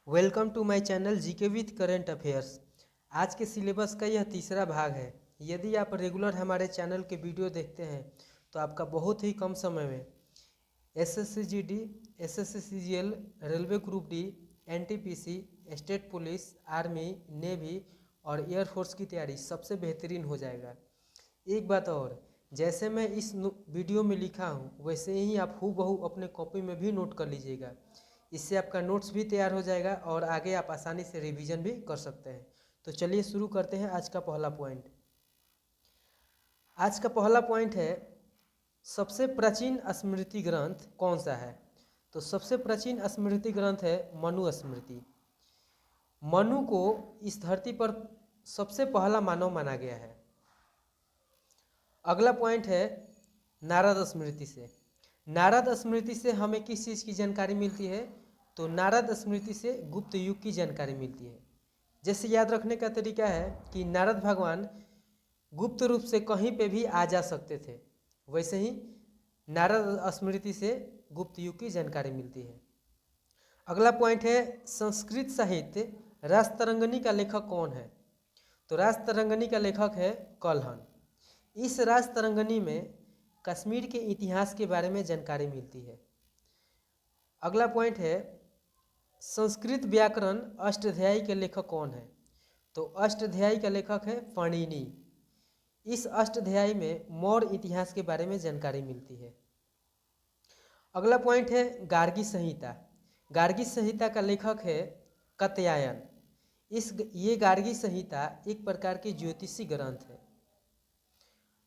Welcome to my channel GK with current affairs. आज के syllabus का यह तीसरा भाग है। यदि आप रेगुलर हमारे चैनल के वीडियो देखते हैं तो आपका बहुत ही कम समय में SSC-GD, SSC-CGL, railway group D, NTPC, state police, army, navy और एयरफोर्स की तैयारी सबसे बेहतरीन हो जाएगा। एक बात और, जैसे मैं इस वीडियो में लिखा हूँ वैसे ही आप हूबहू अपने कॉपी में भी नोट कर लीजिएगा। इससे आपका नोट्स भी तैयार हो जाएगा और आगे आप आसानी से रिवीजन भी कर सकते हैं। तो चलिए शुरू करते हैं आज का पहला पॉइंट। आज का पहला पॉइंट है, सबसे प्राचीन स्मृति ग्रंथ कौन सा है? तो सबसे प्राचीन स्मृति ग्रंथ है मनुस्मृति। मनु को इस धरती पर सबसे पहला मानव माना गया है। अगला पॉइंट है नारद स्मृति से। नारद स्मृति से हमें किस चीज़ की जानकारी मिलती है? तो नारद स्मृति से गुप्त युग की जानकारी मिलती है। जैसे याद रखने का तरीका है कि नारद भगवान गुप्त रूप से कहीं पे भी आ जा सकते थे, वैसे ही नारद स्मृति से गुप्त युग की जानकारी मिलती है। अगला पॉइंट है संस्कृत साहित्य रासतरंगिणी का लेखक कौन है? तो रासतरंगिणी का लेखक है कल्हण। इस रासतरंगिणी में कश्मीर के इतिहास के बारे में जानकारी मिलती है। अगला पॉइंट है संस्कृत व्याकरण अष्टाध्यायी के लेखक कौन है? तो अष्टाध्यायी का लेखक है पाणिनि। इस अष्टाध्यायी में मौर्य इतिहास के बारे में जानकारी मिलती है। अगला पॉइंट है गार्गी संहिता। गार्गी संहिता का लेखक है कात्यायन। ये गार्गी संहिता एक प्रकार की ज्योतिषी ग्रंथ है।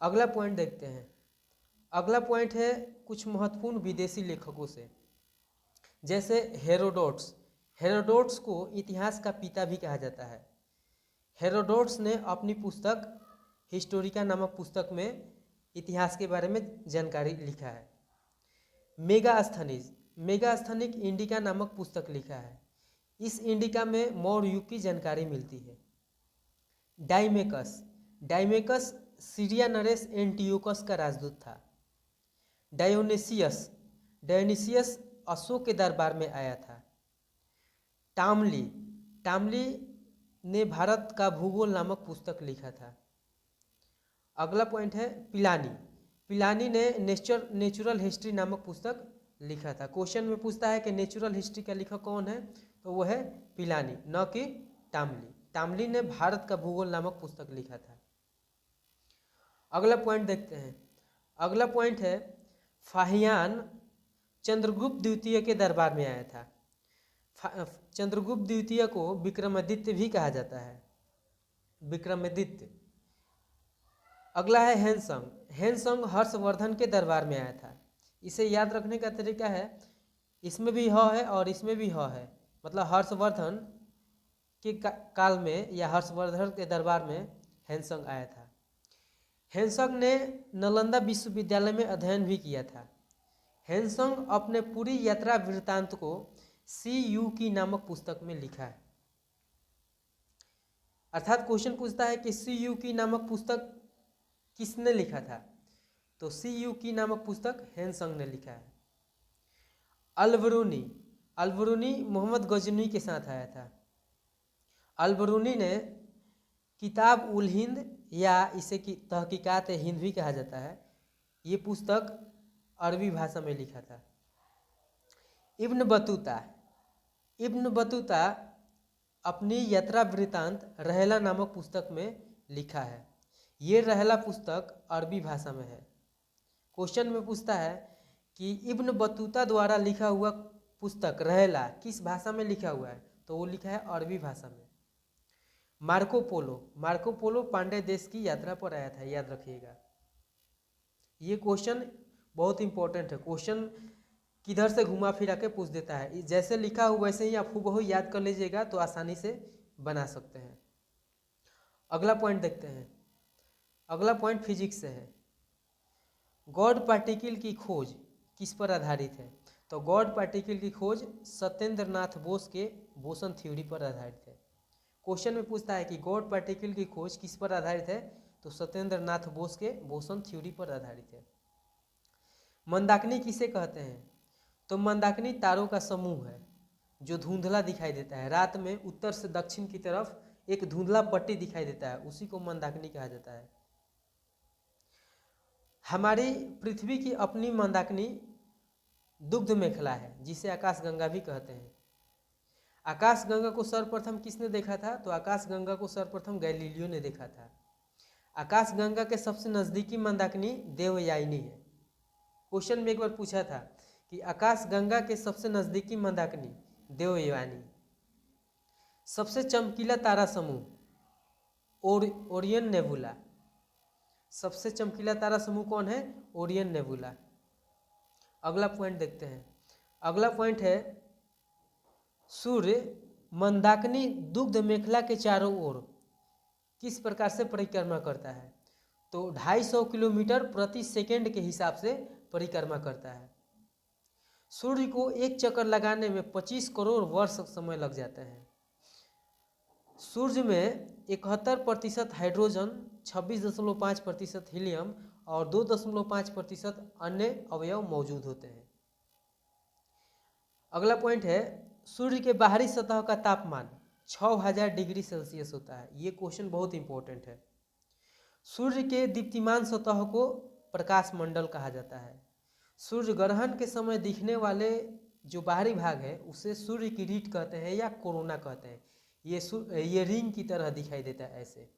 अगला पॉइंट देखते हैं। अगला पॉइंट है कुछ महत्वपूर्ण विदेशी लेखकों से, जैसे हेरोडोट्स। हेरोडोट्स को इतिहास का पिता भी कहा जाता है। हेरोडोट्स ने अपनी पुस्तक हिस्टोरिका नामक पुस्तक में इतिहास के बारे में जानकारी लिखा है। मेगास्थनीज इंडिका नामक पुस्तक लिखा है। इस इंडिका में मौर्य युग की जानकारी मिलती है। डाइमेकस सीरिया नरेश एंटियोकस का राजदूत था। डायोनिसियस अशोक के दरबार में आया था। टामली ने भारत का भूगोल नामक पुस्तक लिखा था। अगला पॉइंट है पिलानी ने नेचुरल हिस्ट्री नामक पुस्तक लिखा था। क्वेश्चन में पूछता है कि नेचुरल हिस्ट्री का लेखक कौन है? तो वो है पिलानी, न कि टामली। टामली ने भारत का भूगोल नामक पुस्तक लिखा था। अगला पॉइंट देखते हैं। अगला पॉइंट है फाहियान चंद्रगुप्त द्वितीय के दरबार में आया था। चंद्रगुप्त द्वितीय को विक्रमादित्य भी कहा जाता है। विक्रमादित्य। अगला है हेनसंग हर्षवर्धन के दरबार में आया था। इसे याद रखने का तरीका है, इसमें भी ह है और इसमें भी ह है, मतलब हर्षवर्धन के काल में या हर्षवर्धन के दरबार में हेनसंग आया था। हेनसंग ने नालंदा विश्वविद्यालय में अध्ययन भी किया था। हेनसंग अपने पूरी यात्रा वृत्तांत को CUकी नामक पुस्तक में लिखा है। अर्थात क्वेश्चन पूछता है कि CUकी नामक पुस्तक किसने लिखा था? तो CUकी नामक पुस्तक हेनसंग ने लिखा है। अलबरूनी मोहम्मद गजनवी के साथ आया था। अलबरूनी ने किताब उल हिंद या इसे तहकीकात हिंद भी कहा जाता है, ये पुस्तक अरबी भाषा में लिखा था। इब्न बतूता अपनी यात्रा वृत्तांत रहला नामक पुस्तक में लिखा है। ये रहला पुस्तक अरबी भाषा में है। क्वेश्चन में पूछता है कि इब्न बतूता द्वारा लिखा हुआ पुस्तक रहला किस भाषा में लिखा हुआ है? तो वो लिखा है अरबी भाषा में। मार्को पोलो पांडे देश की यात्रा पर आया था, याद रखिएगा। ये क्वेश्चन बहुत इंपॉर्टेंट है। क्वेश्चन किधर से घुमा फिरा के पूछ देता है। जैसे लिखा हो वैसे ही आप हूबहू याद कर लीजिएगा तो आसानी से बना सकते हैं। अगला पॉइंट देखते हैं। अगला पॉइंट फिजिक्स से है। गॉड पार्टिकल की खोज किस पर आधारित है? तो गॉड पार्टिकल की खोज सत्येंद्र नाथ बोस के बोसन थ्योरी पर आधारित है। क्वेश्चन में पूछता है कि गॉड पार्टिकल की खोज किस पर आधारित है? तो सत्येंद्र नाथ बोस के बोसन थ्योरी पर आधारित है। मंदाकिनी किसे कहते हैं? तो मंदाकिनी तारों का समूह है। जो धुंधला दिखाई देता है, रात में उत्तर से दक्षिण की तरफ एक धुंधला पट्टी दिखाई देता है, उसी को मंदाकिनी कहा जाता है। हमारी पृथ्वी की अपनी मंदाकिनी दुग्ध मेखला है, जिसे आकाशगंगा भी कहते हैं। आकाशगंगा को सर्वप्रथम किसने देखा था? तो आकाशगंगा को सर्वप्रथम गैलीलियो ने देखा था। आकाशगंगा के सबसे नज़दीकी मंदाकिनी देवयानी है। क्वेश्चन में एक बार पूछा था कि आकाशगंगा के सबसे नज़दीकी मंदाकिनी देवयानी। सबसे चमकीला तारा समूह ओरियन नेबुला। सबसे चमकीला तारा समूह कौन है? Orion nebula. अगला पॉइंट देखते हैं। अगला पॉइंट है सूर्य मंदाकिनी दुग्ध मेखला के चारों ओर किस प्रकार से परिक्रमा करता है? तो 250 किलोमीटर प्रति सेकेंड के हिसाब से परिक्रमा करता है। सूर्य को एक चक्कर लगाने में 25 करोड़ वर्ष समय लग जाते हैं। सूर्य में 71% हाइड्रोजन, 26.5% हीलियम और 2.5% अन्य अवयव मौजूद होते हैं। अगला पॉइंट है सूर्य के बाहरी सतह का तापमान 6000 डिग्री सेल्सियस होता है। ये क्वेश्चन बहुत इंपॉर्टेंट है। सूर्य के दीप्तिमान सतह को प्रकाश मंडल कहा जाता है। सूर्य ग्रहण के समय दिखने वाले जो बाहरी भाग है उसे सूर्य की रीट कहते हैं या कोरोना कहते हैं। ये रिंग की तरह दिखाई देता है ऐसे।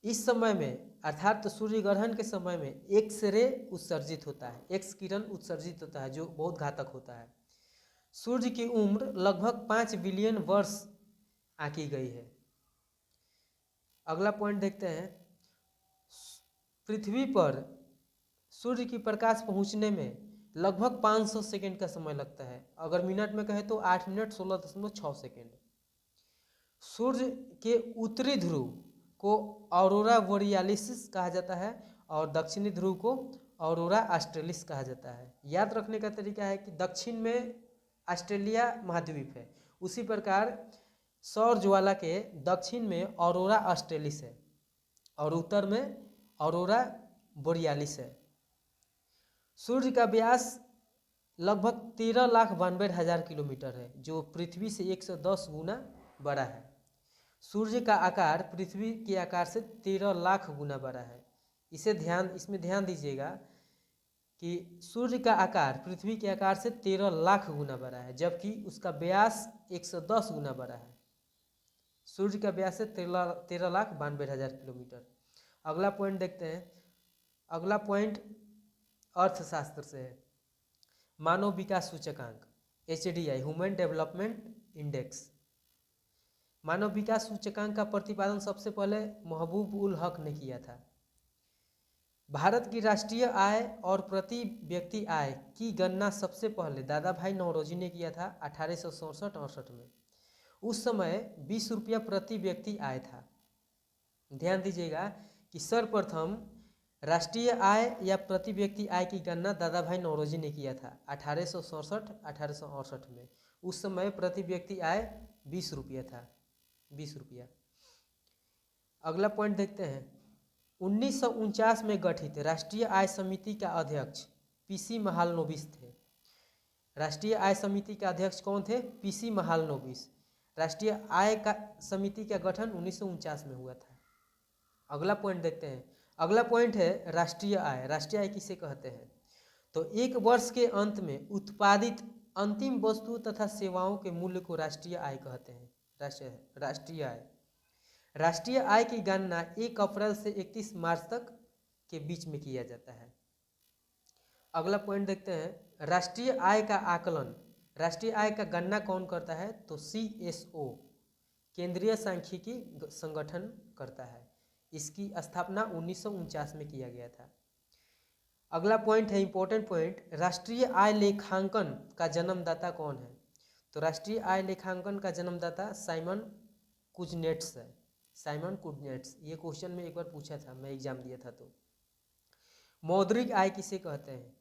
इस समय में अर्थात सूर्य ग्रहण के समय में एक्स रे उत्सर्जित होता है, एक्स किरण उत्सर्जित होता है जो बहुत घातक होता है। सूर्य की उम्र लगभग 5 बिलियन वर्ष आंकी गई है। अगला पॉइंट देखते हैं। पृथ्वी पर सूर्य की प्रकाश पहुंचने में लगभग 500 सेकेंड का समय लगता है। अगर मिनट में कहें तो 8 मिनट 16.6 सेकेंड। सूर्य के उत्तरी ध्रुव को ऑरोरा बोरियालिस कहा जाता है और दक्षिणी ध्रुव को ऑरोरा ऑस्ट्रेलिस कहा जाता है। याद रखने का तरीका है कि दक्षिण में ऑस्ट्रेलिया महाद्वीप है, उसी प्रकार सौर ज्वाला के दक्षिण में ऑरोरा ऑस्ट्रेलिस है और उत्तर में ऑरोरा बोरियालिस है। सूर्य का व्यास लगभग 13,92,000 किलोमीटर है, जो पृथ्वी से 110 गुना बड़ा है। सूर्य का आकार पृथ्वी के आकार से 13 लाख गुना बड़ा है। इसमें ध्यान दीजिएगा कि सूर्य का आकार पृथ्वी के आकार से 13 लाख गुना बड़ा है, जबकि उसका व्यास 110 गुना बड़ा है। सूर्य का व्यास है 13,92,000 किलोमीटर। अगला पॉइंट देखते हैं। अगला पॉइंट अर्थशास्त्र से है। मानव विकास सूचकांक HDI, ह्यूमन डेवलपमेंट इंडेक्स। मानव विकास सूचकांक का प्रतिपादन सबसे पहले महबूब उल हक ने किया था। भारत की राष्ट्रीय आय और प्रति व्यक्ति आय की गणना सबसे पहले दादा भाई नौरोजी ने किया था 1867-68 में। उस समय 20 रुपया प्रति व्यक्ति आय था। ध्यान दीजिएगा कि सर्वप्रथम राष्ट्रीय आय या प्रति व्यक्ति आय की गणना दादा भाई नौरोजी ने किया था 1867-1868 में। उस समय प्रति व्यक्ति आय 20 रुपया था, 20 रुपया। अगला पॉइंट देखते हैं। 1949 में गठित राष्ट्रीय आय समिति का अध्यक्ष PC महालनोबिस थे। राष्ट्रीय आय समिति के अध्यक्ष कौन थे? PC महालनोबिस। राष्ट्रीय आय का समिति का गठन 1949 में हुआ था। अगला पॉइंट देखते हैं। अगला पॉइंट है राष्ट्रीय आय। राष्ट्रीय आय किसे कहते हैं? तो एक वर्ष के अंत में उत्पादित अंतिम वस्तु तथा सेवाओं के मूल्य को राष्ट्रीय आय कहते हैं। राष्ट्रीय आय। राष्ट्रीय आय की गणना 1 अप्रैल से 31 मार्च तक के बीच में किया जाता है। अगला पॉइंट देखते हैं। राष्ट्रीय आय का आकलन, राष्ट्रीय आय का गणना कौन करता है? तो CSO, केंद्रीय सांख्यिकी संगठन करता है। इसकी स्थापना 1949 में किया गया था। अगला पॉइंट है इंपॉर्टेंट पॉइंट, राष्ट्रीय आय लेखांकन का जन्मदाता कौन है? तो राष्ट्रीय आय लेखांकन का जन्मदाता साइमन कुजनेट्स है। Simon Kuznets. ये क्वेश्चन में एक बार पूछा था, मैं एग्जाम दिया था। तो मौद्रिक आय किसे कहते हैं?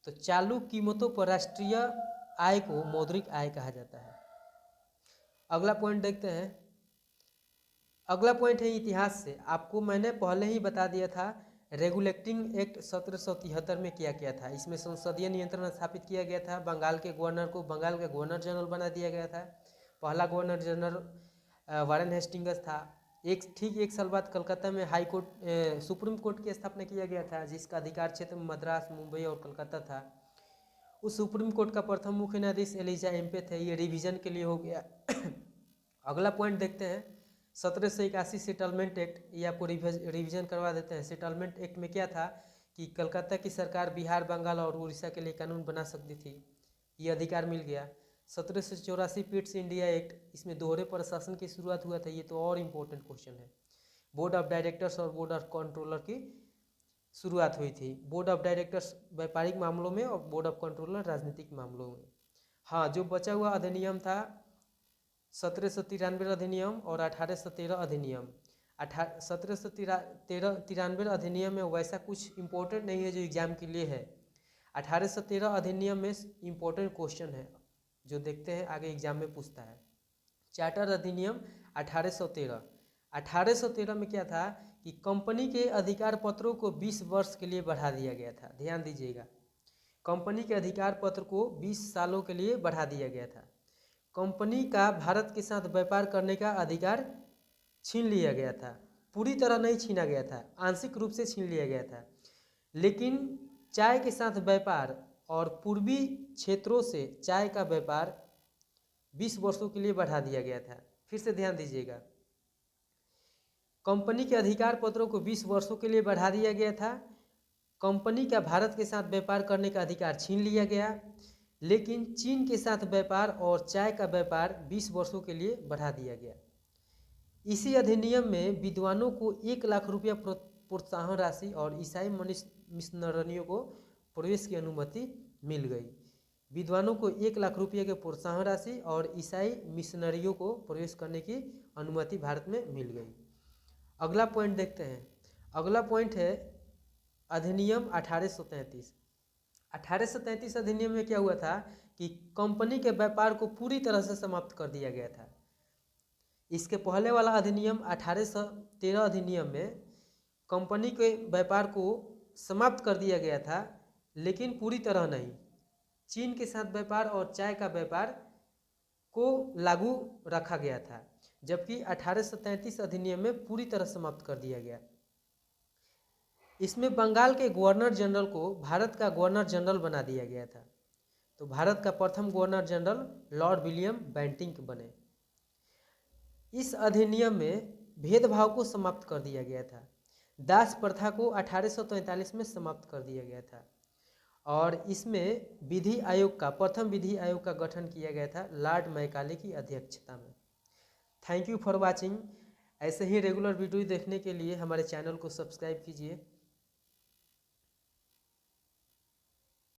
तो चालू कीमतों पर राष्ट्रीय आय को मौद्रिक आय कहा जाता है। अगला पॉइंट देखते हैं। अगला पॉइंट है इतिहास से। आपको मैंने पहले ही बता दिया था रेगुलेटिंग एक्ट 1773 में किया गया था। इसमें संसदीय नियंत्रण स्थापित किया गया था। बंगाल के गवर्नर को बंगाल का गवर्नर जनरल बना दिया गया था। पहला गवर्नर जनरल वारेन हेस्टिंग्स था। ठीक एक साल बाद कलकत्ता में हाई कोर्ट सुप्रीम कोर्ट की स्थापना किया गया था, जिसका अधिकार क्षेत्र मद्रास, मुंबई और कलकत्ता था। उस सुप्रीम कोर्ट का प्रथम मुख्य न्यायाधीश एलिजा एम्पे थे। ये रिवीजन के लिए हो गया। अगला पॉइंट देखते हैं 1781 सेटलमेंट एक्ट। ये आपको रिवीजन करवा देते हैं। सेटलमेंट एक्ट में क्या था कि कलकत्ता की सरकार बिहार, बंगाल और उड़ीसा के लिए कानून बना सकती थी। ये अधिकार मिल गया। 1784 पिट्स इंडिया एक्ट, इसमें दोहरे प्रशासन की शुरुआत हुआ था। ये तो और इम्पोर्टेंट क्वेश्चन है। बोर्ड ऑफ डायरेक्टर्स और बोर्ड ऑफ कंट्रोलर की शुरुआत हुई थी। बोर्ड ऑफ डायरेक्टर्स व्यापारिक मामलों में और बोर्ड ऑफ कंट्रोलर राजनीतिक मामलों में। हाँ, जो बचा हुआ अधिनियम था 1793 अधिनियम और 1813 अधिनियम। 1793 अधिनियम में वैसा कुछ इम्पोर्टेंट नहीं है जो एग्जाम के लिए है। 1813 अधिनियम में इम्पोर्टेंट क्वेश्चन है जो देखते हैं आगे एग्जाम में पूछता है। चार्टर अधिनियम 1813। 1813 में क्या था कि कंपनी के अधिकार पत्रों को 20 वर्ष के लिए बढ़ा दिया गया था। ध्यान दीजिएगा, कंपनी के अधिकार पत्र को 20 सालों के लिए बढ़ा दिया गया था। कंपनी का भारत के साथ व्यापार करने का अधिकार छीन लिया गया था। पूरी तरह नहीं छीना गया था, आंशिक रूप से छीन लिया गया था। लेकिन चाय के साथ व्यापार और पूर्वी क्षेत्रों से चाय का व्यापार 20 वर्षों के लिए बढ़ा दिया गया था। फिर से ध्यान दीजिएगा, कंपनी के अधिकार पत्रों को 20 वर्षों के लिए बढ़ा दिया गया था। कंपनी का भारत के साथ व्यापार करने का अधिकार छीन लिया गया, लेकिन चीन के साथ व्यापार और चाय का व्यापार 20 वर्षों के लिए बढ़ा दिया गया। इसी अधिनियम में विद्वानों को 1 लाख रुपया प्रोत्साहन राशि और ईसाई मिशनरियों को प्रवेश की अनुमति मिल गई। विद्वानों को 1 लाख रुपये के प्रोत्साहन राशि और ईसाई मिशनरियों को प्रवेश करने की अनुमति भारत में मिल गई। अगला पॉइंट देखते हैं। अगला पॉइंट है अधिनियम 1833। 1833 अधिनियम में क्या हुआ था कि कंपनी के व्यापार को पूरी तरह से समाप्त कर दिया गया था। इसके पहले वाला अधिनियम 1813 अधिनियम में कंपनी के व्यापार को समाप्त कर दिया गया था, लेकिन पूरी तरह नहीं। चीन के साथ व्यापार और चाय का व्यापार को लागू रखा गया था, जबकि 1833 अधिनियम में पूरी तरह समाप्त कर दिया गया। इसमें बंगाल के गवर्नर जनरल को भारत का गवर्नर जनरल बना दिया गया था। तो भारत का प्रथम governor general Lord William Bentinck बने। इस अधिनियम में भेदभाव को समाप्त कर दिया गया था। दास प्रथा को 1843 में समाप्त कर दिया गया था और इसमें विधि आयोग का प्रथम विधि आयोग का गठन किया गया था लॉर्ड मैकाले की अध्यक्षता में। Thank you for watching. ऐसे ही रेगुलर वीडियो देखने के लिए हमारे चैनल को सब्सक्राइब कीजिए।